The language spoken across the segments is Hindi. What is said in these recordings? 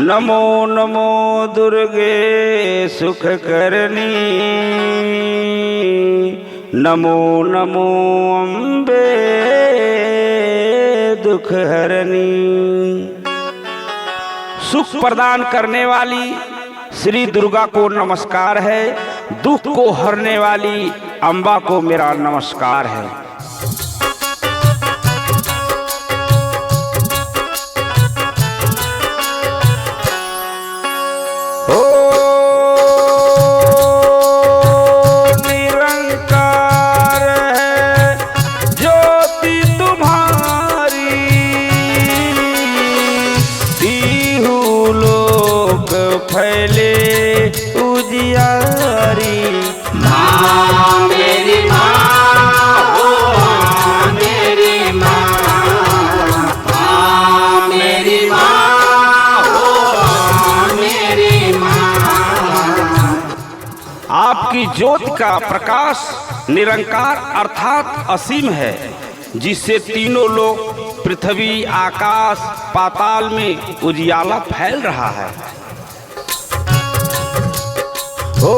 नमो नमो दुर्गे सुख करनी, नमो नमो अम्बे दुख हरनी। सुख प्रदान करने वाली श्री दुर्गा को नमस्कार है, दुख को हरने वाली अम्बा को मेरा नमस्कार है। ओ निरंकार है ज्योति तुम्हारी, तीहू लोक फैले उजियारी। माँ मेरी माँ हो, मेरी माँ, माँ मेरी माँ हो, मेरी माँ। आपकी ज्योति का प्रकाश निरंकार अर्थात असीम है, जिससे तीनों लोग पृथ्वी आकाश पाताल में उजियाला फैल रहा है। ओ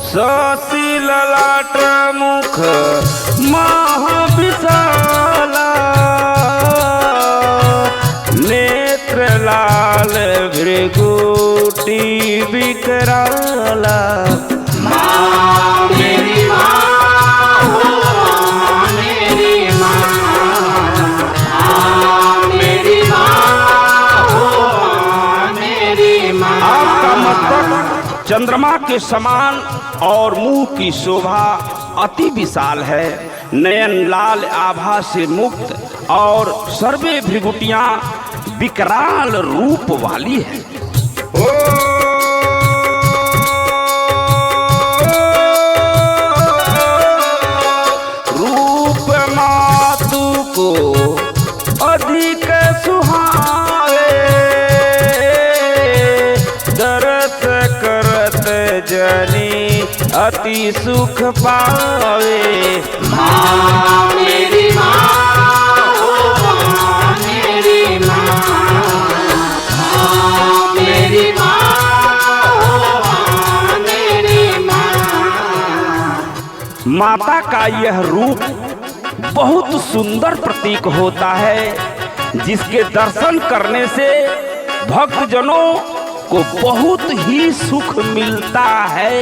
शशि ललाट मुख महाविशाला, नेत्र लाल भृगुटी विकराला। माँ मेरी माँ हो, मेरी माँ, माँ मेरी माँ हो, मेरी माँ। आपका मस्तक चंद्रमा के समान और मुंह की शोभा अति विशाल है, नयन लाल आभा से मुक्त और सर्वे भृगुटियां विकराल रूप वाली है। रूप मातु को अधिक सुहावे, दरस करत जनी अति सुख पावे। माँ मेरी माँ हो, मेरी माँ, माँ मेरी माँ हो, मेरी माँ। माता का यह रूप बहुत सुंदर प्रतीक होता है, जिसके दर्शन करने से भक्तजनों को बहुत ही सुख मिलता है।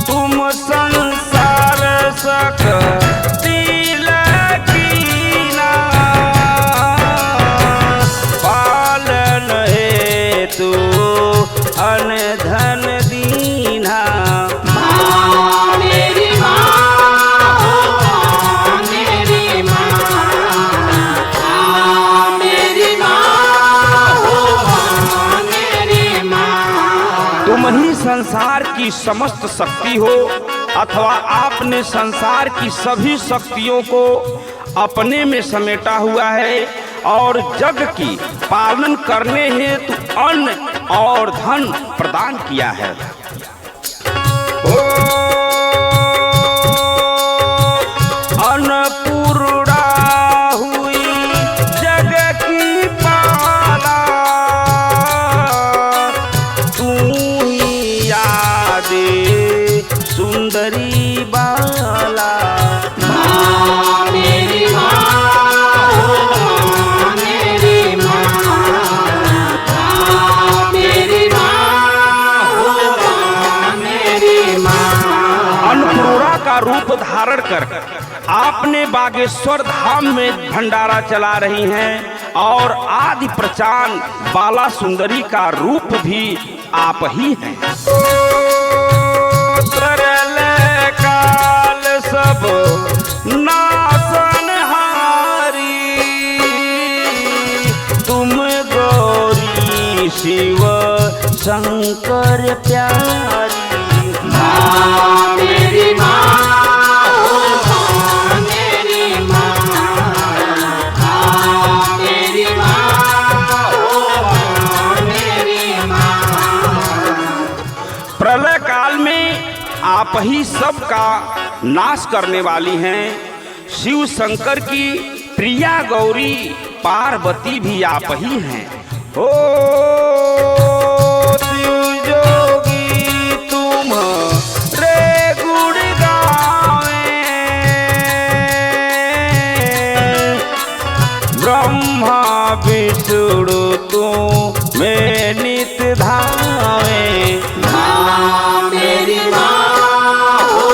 तुम संसार सकती लकीना, पालन हेतु अन धन दीना। माँ मेरी माँ हो, मेरी माँ, माँ मेरी माँ हो, मेरी माँ। तुम ही संसार की समस्त शक्ति हो, अथवा आपने संसार की सभी शक्तियों को अपने में समेटा हुआ है और जग की पालन करने हेतु अन्न और धन प्रदान किया है। अन्नपूर्णा हुई जग की पाला, तू ही आदि सुंदरी बाला। माँ मेरी माँ हो, मेरी माँ, माँ मेरी माँ हो, मेरी माँ। अन्नपूर्णा का रूप धारण कर आपने बागेश्वर धाम में भंडारा चला रही हैं और आदि प्रचान बाला सुंदरी का रूप भी आप ही हैं। सरल काल सब नाशनहारी, तुम गौरी शिव शंकर प्यारी। माँ मेरी माँ हो, मेरी माँ, माँ मेरी माँ हो, मेरी माँ। प्रलय काल में आप ही सबका नाश करने वाली हैं। शिव शंकर की प्रिया गौरी पार्वती भी आप ही हैं। ओ शिव जोगी तुम रे गुण गावे, ब्रह्मा विष्णु तुम्हें नित धावे। माँ मेरी माँ हो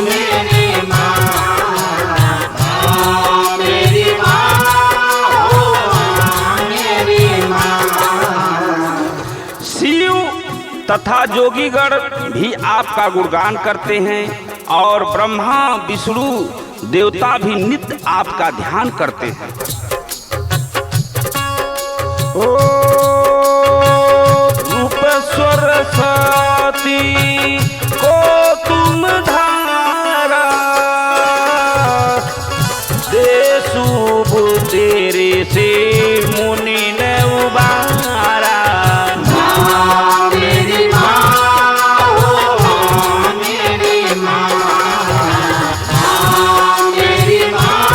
मेरी माँ, माँ मेरी माँ हो मेरी माँ। शिव तथा जोगीगण भी आपका गुणगान करते हैं और ब्रह्मा विष्णु देवता भी नित्य आपका ध्यान करते हैं। ओ रूप सरस्वती को तुम धारा, दे शुभ तेरे से मुनि ने उबारा। माँ मेरी माँ हो मेरी माँ, माँ मेरी माँ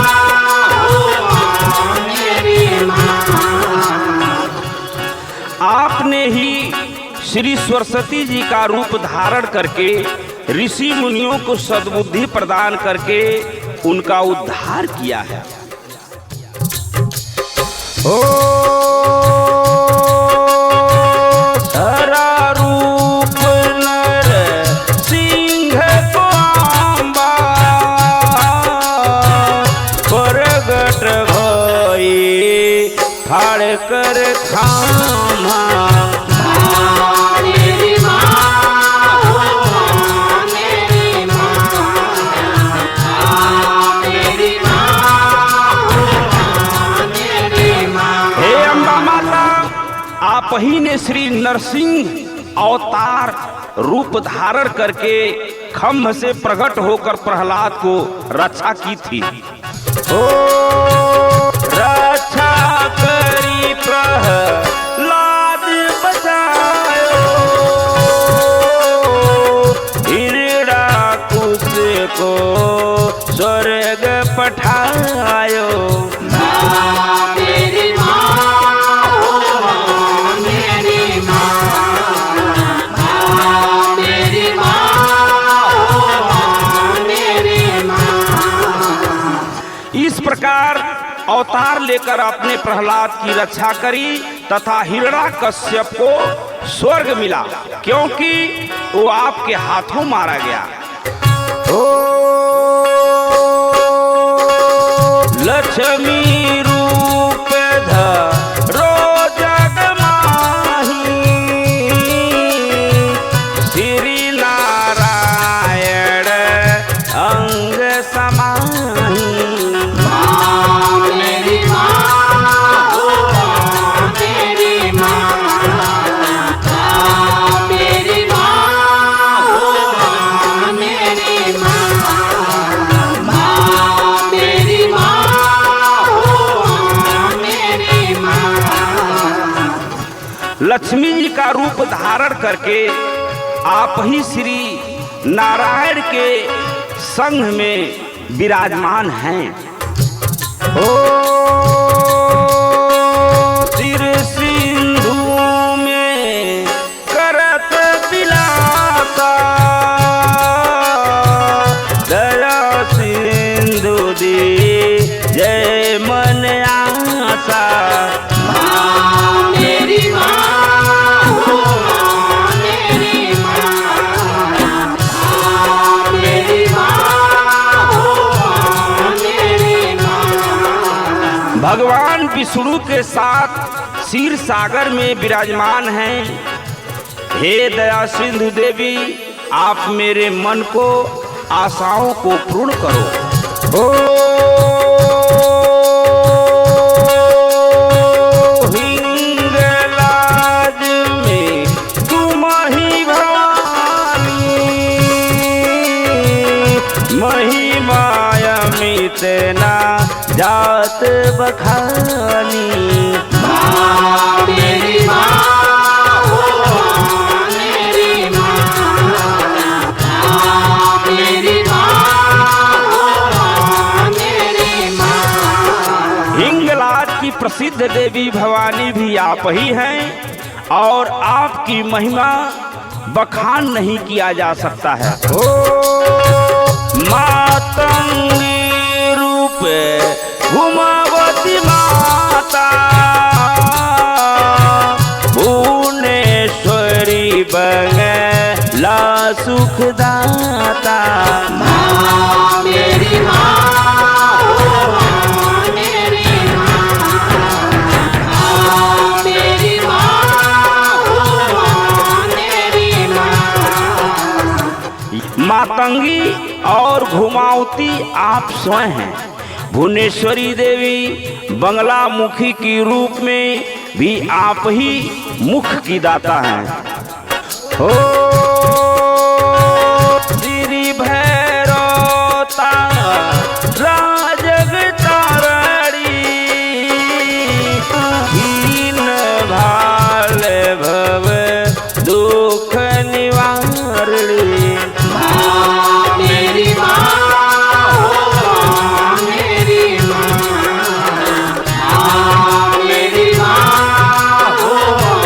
हो मेरी माँ। आपने ही श्री सरस्वती जी का रूप धारण करके ऋषि मुनियों को सद्बुद्धि प्रदान करके उनका उद्धार किया है। ओ धरा रूप नर सिंह को अम्बा, प्रगट भई फाड़ कर खामा। माँ मेरी माँ हो मेरी माँ, माँ मेरी माँ हो मेरी माँ। हे अम्बा माता, आप ही ने श्री नरसिंह अवतार रूप धारण करके खम्भ से प्रकट होकर प्रहलाद को रक्षा की थी। ओ रक्षा करी प्रहलाद बचायो, हिरण्यकुश को स्वर्ग पठायो। माँ मेरी माँ हो मेरी माँ, माँ मेरी माँ हो मेरी माँ। इस प्रकार अवतार लेकर अपने प्रहलाद की रक्षा करी तथा हिरण्यकश्यप को स्वर्ग मिला, क्योंकि वो आपके हाथों मारा गया। ओ लक्ष्मी रूप धरो जग माही, श्री नारायण अंग समाही। माँ मेरी माँ हो मेरी माँ, माँ मेरी माँ हो मेरी माँ, माँ मेरी माँ हो मेरी माँ। लक्ष्मी जी का रूप धारण करके आप ही श्री नारायण के संग में विराजमान हैं। ओ सिर सिंधु में करत बिलासा, दया सिंधु दी जय मन आसा। माँ मेरी माँ हो मेरी माँ, माँ मेरी माँ हो मेरी माँ। भगवान विष्णु के साथ क्षीर सागर में विराजमान हैं। हे दया सिंधु देवी, आप मेरे मन को आशाओं को पूर्ण करो। ओ हिंगलाज में तुम ही भवानी, महिमाया मितना जात बखानी। माँ मेरी माँ हो मेरी माँ, प्रसिद्ध देवी भवानी भी आप ही हैं और आपकी महिमा बखान नहीं किया जा सकता है। ओ मातंगी रूप उमावती माता, भुवनेश्वरी बंगला सुखदाता। माँ मेरी माँ हो, माँ मेरी माँ, माँ मेरी माँ हो, माँ मेरी माँ। मातंगी और घुमावती आप स्वयं हैं। भुवनेश्वरी देवी बंगला मुखी की रूप में भी आप ही मुख की दाता हैं। हो श्री भैरवता राजग तारणी, दीन भाल भव दुख निवारणी। माँ मेरी माँ हो, माँ मेरी माँ, माँ मेरी माँ हो,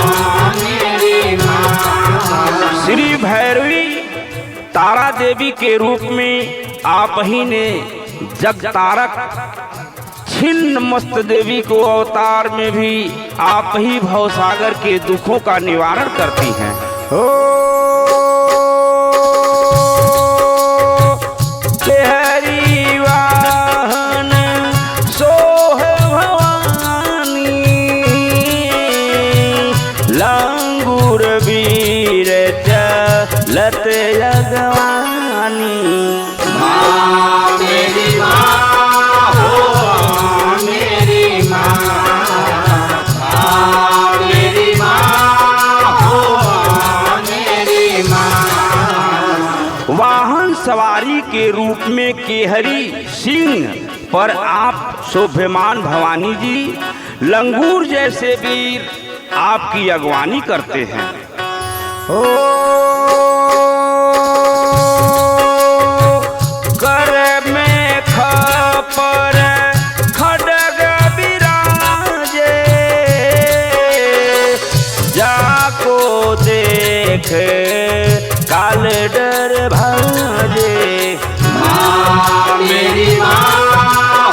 माँ मेरी माँ। श्री भैरवी तारा देवी के रूप में आप ही ने जगतारक छिन्न मस्त देवी को अवतार में भी आप ही भवसागर के दुखों का निवारण करती हैं। ओ हरि वाहन सोह भवानी, लंगूर वीर चलत जगवानी। माँ मेरी माँ हो, माँ मेरी माँ, माँ मेरी माँ हो, माँ मेरी माँ। वाहन सवारी के रूप में केहरी सिंह पर आप शोभमान भवानी जी, लंगूर जैसे वीर आपकी अगवानी करते हैं। ओ कर में खपर खड्ग बिराजे, जाको देख काल डर भाजे। माँ मेरी माँ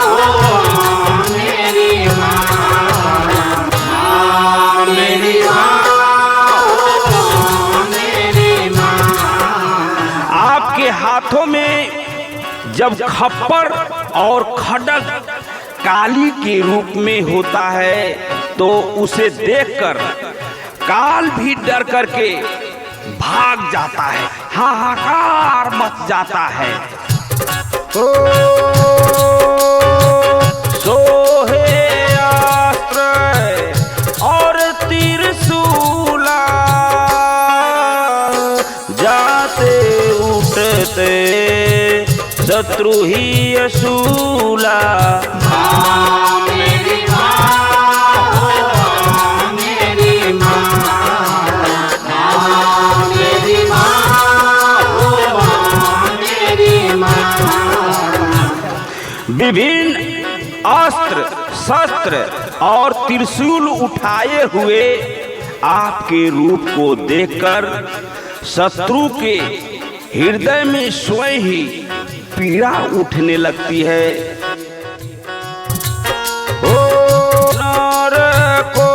हो, माँ मेरी माँ, माँ मेरी माँ हो, माँ मेरी माँ। आपके हाथों में जब खप्पर और खड्ग काली के रूप में होता है तो उसे देखकर काल भी डर करके भाग जाता है, हाहाकार मच जाता है। ओ सोहे अस्त्र और त्रिशूला, जाते उठते शत्रु ही असूला। माँ मेरी माँ हो, माँ मेरी माँ, माँ मेरी माँ हो, माँ मेरी माँ। विभिन्न अस्त्र शस्त्र और त्रिशूल उठाए हुए आपके रूप को देखकर शत्रु के हृदय में स्वयं ही पीड़ा उठने लगती है। ओ नरकोट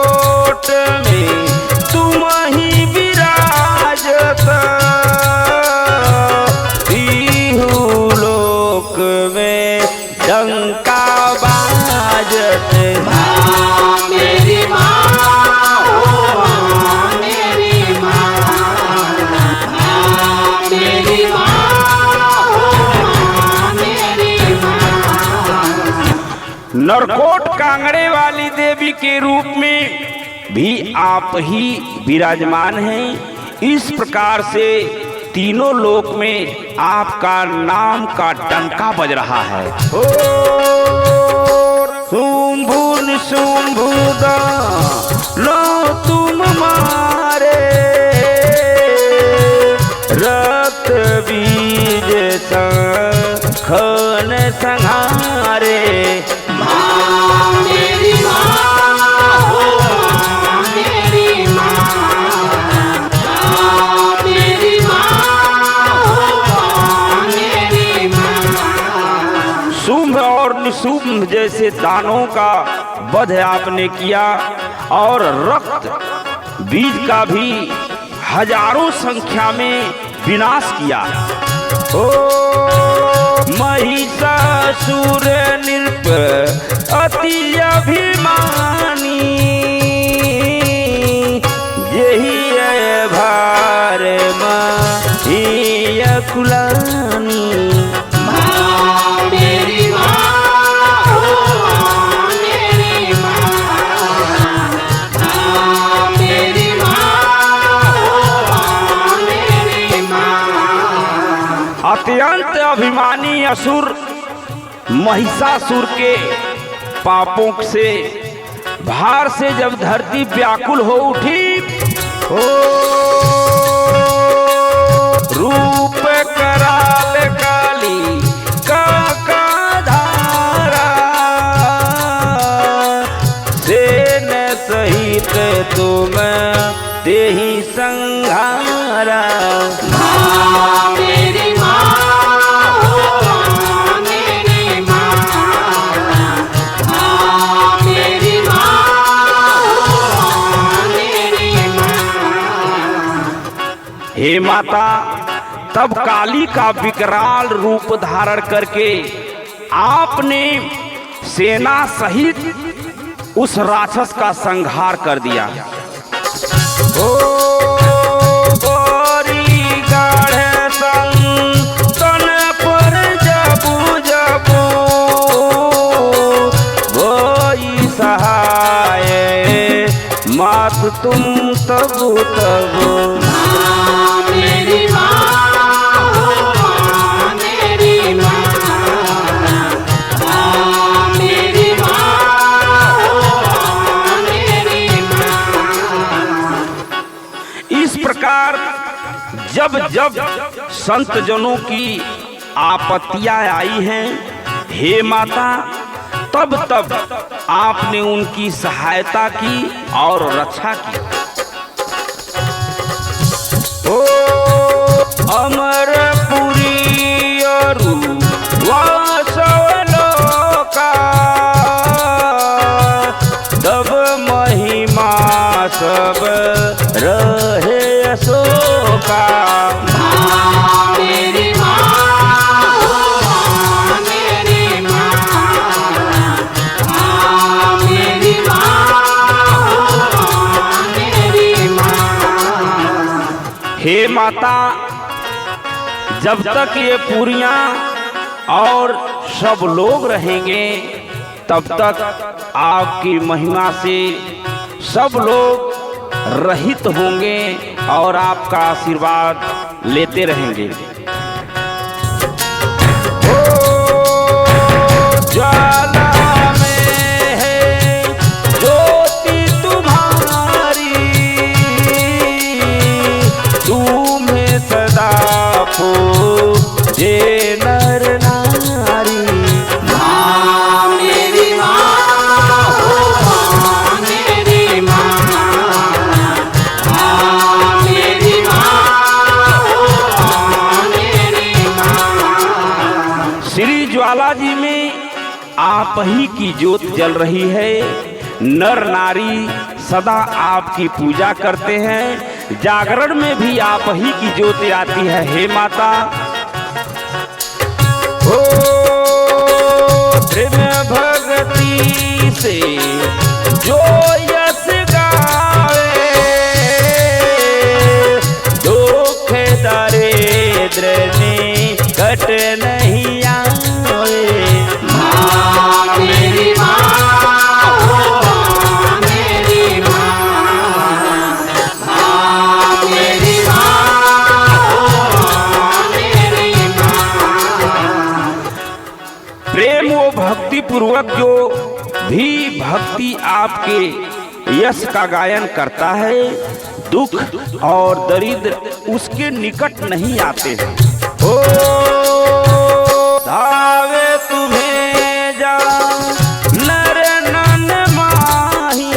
में तुम ही विराजत, लोक में डंका बाजत। माँ मेरी माँ हो, माँ मेरी माँ, माँ मेरी माँ हो, माँ मेरी माँ। नरकोट कांगड़े वाली देवी के रूप में भी आप ही विराजमान हैं। इस प्रकार से तीनों लोक में आपका नाम का डंका बज रहा है। ओ शुंभु निशुंभुदा लो तुम मारे, रक्त बीज खन संहारे। माँ मेरी माँ जैसे दानों का वध आपने किया और रक्त बीज का भी हजारों संख्या में विनाश किया। ओ महिषासुर नृप अति अभिमानी, यही है भार महिया कुलानी। मेरी माँ हो मेरी माँ, मेरी माँ हो मेरी माँ। अत्यंत अभिमानी असुर महिषासुर के पापों से भार से जब धरती व्याकुल हो उठी, हो रूप कराल काली का धारा, सेन सहित तुम तेहि संहारा। मेरी माँ हो मेरी माँ, मेरी माँ हो मेरी माँ। हे माता, तब काली का विकराल रूप धारण करके आपने सेना सहित उस राक्षस का संहार कर दिया। ओ गोरी गाढ़ संतन पर जबू जबू, गोई सहाय मात तुम तबू तबू। मेरी माँ हो मेरी माँ, मेरी माँ हो मेरी माँ। इस प्रकार जब जब संत जनों की आपत्तियां आई हैं, हे माता, तब तब आपने उनकी सहायता की और रक्षा की। ओ अमरपुरी अरु वासवलोका, तब महिमा सब रहे अशोका। मेरी माँ हो मेरी माँ, मेरी माँ हो मेरी माँ। हे माता, जब तक ये पुरियां और सब लोग रहेंगे, तब तक आपकी महिमा से सब लोग रहित होंगे और आपका आशीर्वाद लेते रहेंगे। ओ ज्वाला में है ज्योति तुम्हारी, तुम्हें सदा पूजे नर नारी। मेरी माँ हो मेरी माँ, मेरी माँ हो मेरी माँ। श्री ज्वाला जी में आप ही की ज्योत जल रही है। नर नारी सदा आपकी पूजा करते हैं। जागरण में भी आप ही की ज्योति आती है। हे माता, ओ प्रेम भक्ति से जो यश गावे, दुख दरिद्र निकट नहीं आवे। मेरी माँ हो मेरी माँ, मेरी माँ हो मेरी माँ। प्रेम वो भक्ति पूर्वक जो भी भक्ति आपके यश का गायन करता है, दुख और दरिद्र उसके निकट नहीं आते हैं। ओ धावे तुम्हें जा नर नन माही,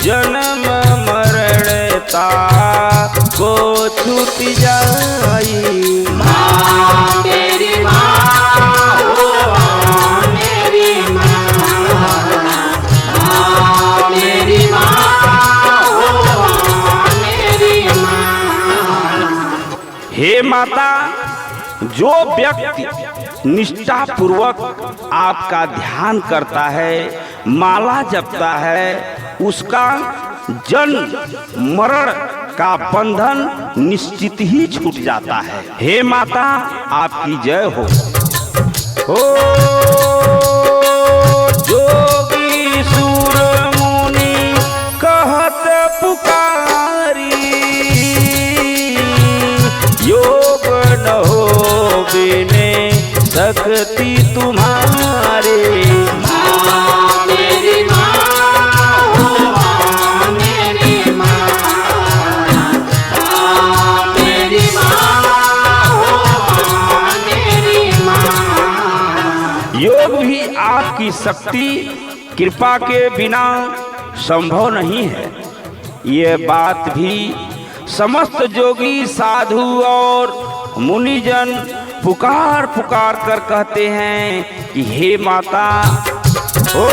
जन्म मरणता को छूट जाई। मेरी माँ हो हे माता, जो व्यक्ति निष्ठा पूर्वक आपका ध्यान करता है, माला जपता है, उसका जन्म मरण का बंधन निश्चित ही छूट जाता है। हे माता, आपकी जय हो। जोगी सूर मुनि कहत पुकारी, योग न हो बिने शक्ति तुम्हारे। माँ मेरी माँ हो, माँ मेरी माँ, माँ मेरी माँ हो, माँ मेरी माँ। योग भी आपकी शक्ति कृपा के बिना संभव नहीं है। ये बात भी समस्त जोगी साधु और मुनिजन पुकार पुकार कर कहते हैं कि हे माता, ओ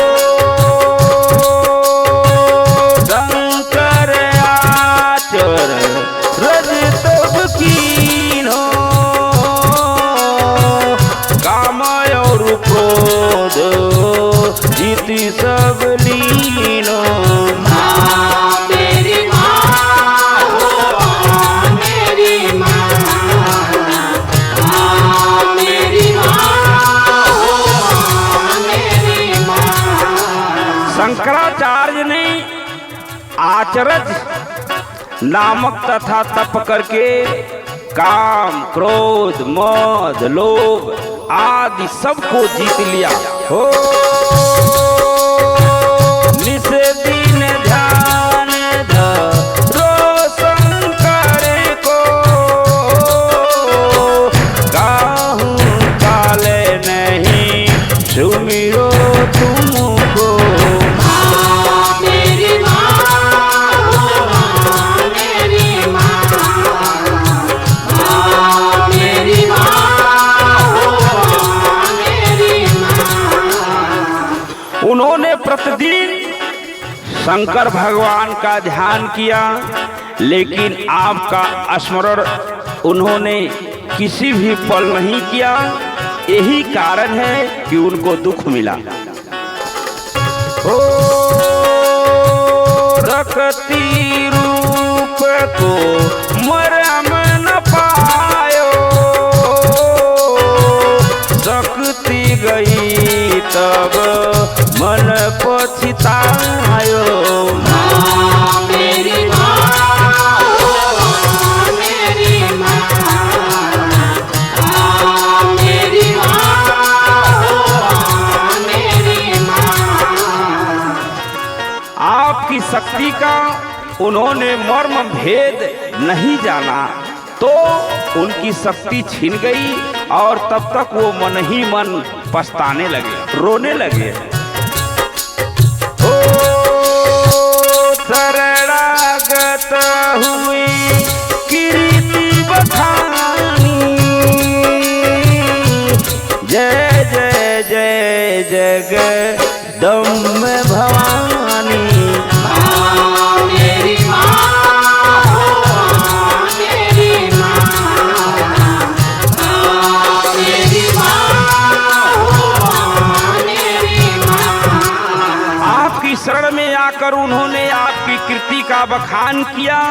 शंकर आचर रज तब कीन्हो, काम और क्रोध जीति सब लीनो। माँ मेरी माँ हो, माँ मेरी माँ, माँ मेरी माँ हो, माँ मेरी माँ। शंकराचार्य ने आचरज नामक तथा तप करके काम, क्रोध, मद, लोभ आदि सबको जीत लिया। हो निस दिन ध्यान धरो शंकर को, काहू काले नहीं सुमिरो तुमको। माँ मेरी माँ हो, माँ मेरी माँ, माँ मेरी माँ हो, माँ मेरी माँ। उन्होंने प्रतिदिन शंकर भगवान का ध्यान किया, लेकिन आपका स्मरण उन्होंने किसी भी पल नहीं किया। यही कारण है कि उनको दुख मिला। ओ रखती रूप को मरम न पायो, शक्ति गई तब मन पछतायो। माँ मेरी माँ हो, माँ मेरी माँ, माँ मेरी माँ हो, माँ मेरी माँ। आपकी शक्ति का उन्होंने मर्म भेद नहीं जाना, तो उनकी शक्ति छिन गई और तब तक वो मन ही मन पछताने लगे, रोने लगे। ओ शरणागत हुई कीर्ति बखानी, जय जय जय जगदम्ब भवानी। माँ मेरी माँ हो, माँ मेरी माँ, माँ मेरी माँ हो, माँ मेरी माँ। आपकी शरण में आकर उन्होंने आपकी कीर्ति का बखान किया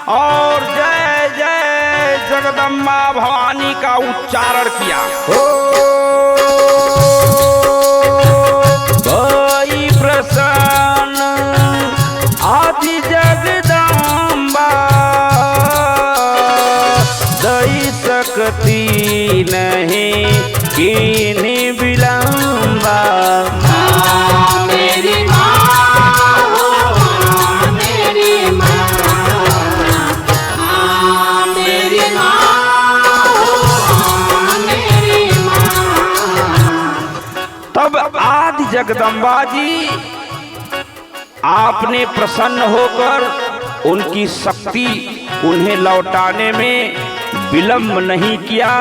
और जय जय जगदम्बा भवानी का उच्चारण किया। भई प्रसन्न आदि जगदम्बा, दई सकती नहीं कीन्ही विलंबा। माँ मेरी माँ हो, माँ मेरी माँ, माँ मेरी माँ हो, माँ मेरी माँ। तब आदि जगदम्बा जी आपने प्रसन्न होकर उनकी शक्ति उन्हें लौटाने में विलंब नहीं किया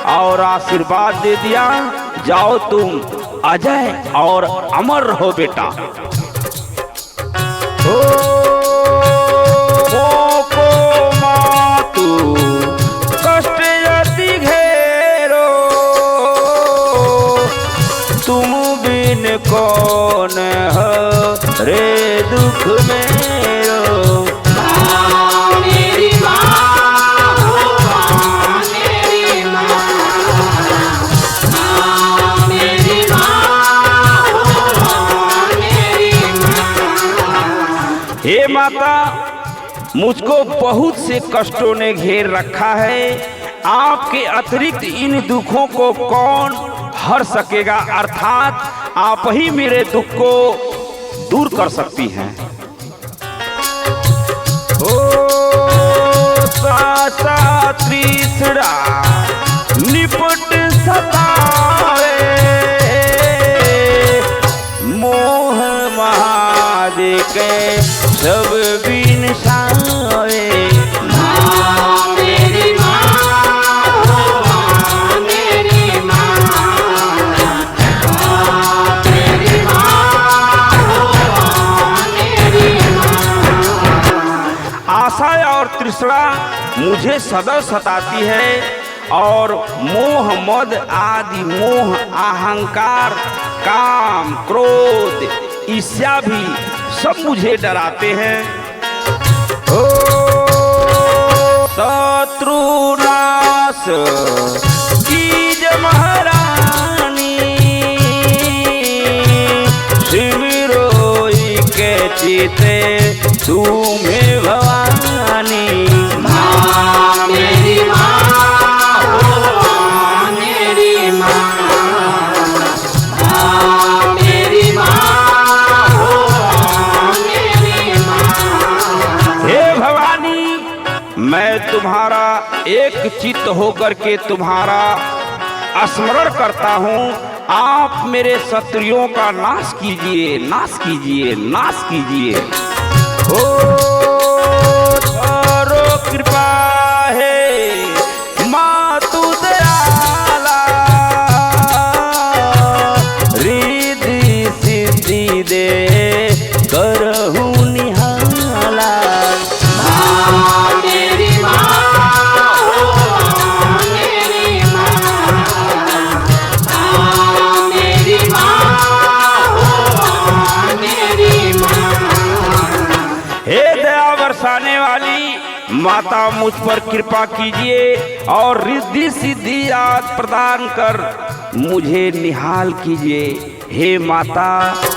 और आशीर्वाद दे दिया, जाओ तुम अजय और अमर रहो बेटा। को मातु कष्ट दुख मेरो। माँ मेरी माँ हो, माँ मेरी माँ। माँ मेरी माँ हो, माँ मेरी माँ। हे माता, मुझको बहुत से कष्टों ने घेर रखा है। आपके अतिरिक्त इन दुखों को कौन हर सकेगा, अर्थात आप ही मेरे दुख को दूर कर सकती हैं। ओ सासा तृष्णा निपट सतावे, मोह महादे के सब बिन सावे। माँ मेरी माँ हो, माँ मेरी माँ। माँ मेरी माँ हो, माँ मेरी माँ। आशा और तृष्णा मुझे सदा सताती है, और मोह मद आदि मोह अहंकार काम क्रोध ईर्ष्या भी सब मुझे डराते हैं। ओ शत्रुनाश कीज महारानी, सिमरोई के चिते तुम्हें भवानी। माँ मेरी माँ हो, माँ मेरी माँ। माँ मेरी माँ हो, माँ मेरी माँ। हे भवानी, मैं तुम्हारा एक चित्त होकर के तुम्हारा स्मरण करता हूँ। आप मेरे शत्रुओं का नाश कीजिए, नाश कीजिए, नाश कीजिए। ओ तारो कृपा है मातु दयाला, रिद्धि सिद्धि दे करहु निहाला। माँ मेरी माँ हो, माँ मेरी माँ। माँ मेरी माँ हो, माँ मेरी माँ। हे दया बरसाने वाली माता, मुझ पर कृपा कीजिए और रिद्धि सिद्धि आदि प्रदान कर मुझे निहाल कीजिए। हे माता,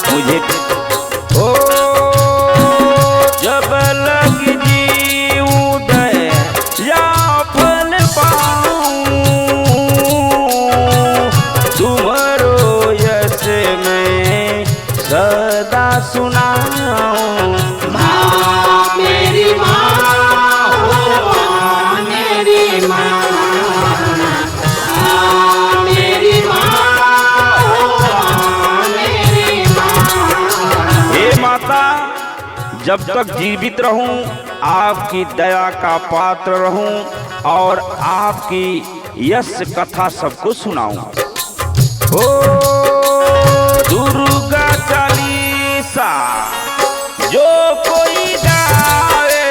मुझे ओ जब लग जी उदय या फल पाऊं, तुम्हारो यश में सदा सुनाऊं। माँ मेरी माँ हो, माँ मेरी माँ। माँ मेरी माँ हो, माँ मेरी माँ। हे माता, जब तक जीवित रहूं आपकी दया का पात्र रहूं और आपकी यश कथा सबको सुनाऊं। ओ दुर्गा चालीसा जो कोई गावे,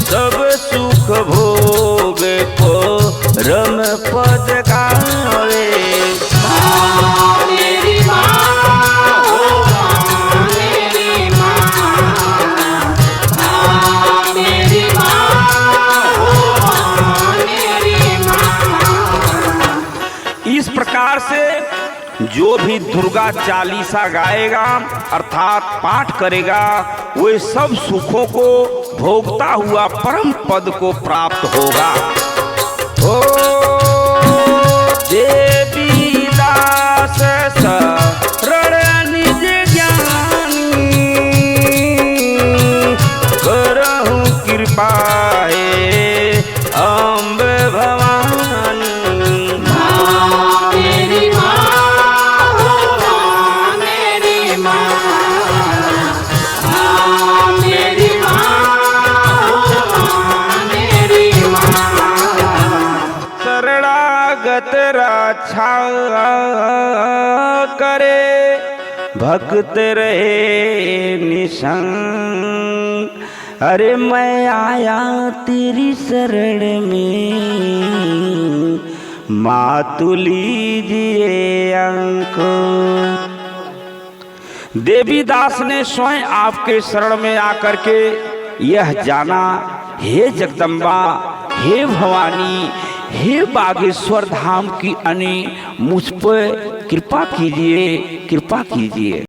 सब सुख भोग को रम पद गावे। माँ मेरी माँ हो, माँ मेरी माँ। माँ मेरी माँ हो, माँ मेरी माँ। इस प्रकार से जो भी दुर्गा चालीसा गाएगा अर्थात पाठ करेगा, वे सब सुखों को भोगता हुआ परम पद को प्राप्त होगा। ओ देवी दास शरण निज ज्ञानी, करहु कृपा हे अम्ब भवानी। माँ मेरी माँ हो, माँ मेरी माँ। माँ मेरी माँ हो, माँ मेरी माँ। शरणागत रक्षा करे, भक्त रहे निशंक। अरे मैं आया तेरी शरण में, माँ तू लीजिए अंक। देवीदास ने स्वयं आपके शरण में आकर के यह जाना, हे जगदम्बा, हे भवानी, हे बागेश्वर धाम की अने मुझ पर कृपा कीजिए, कृपा कीजिए।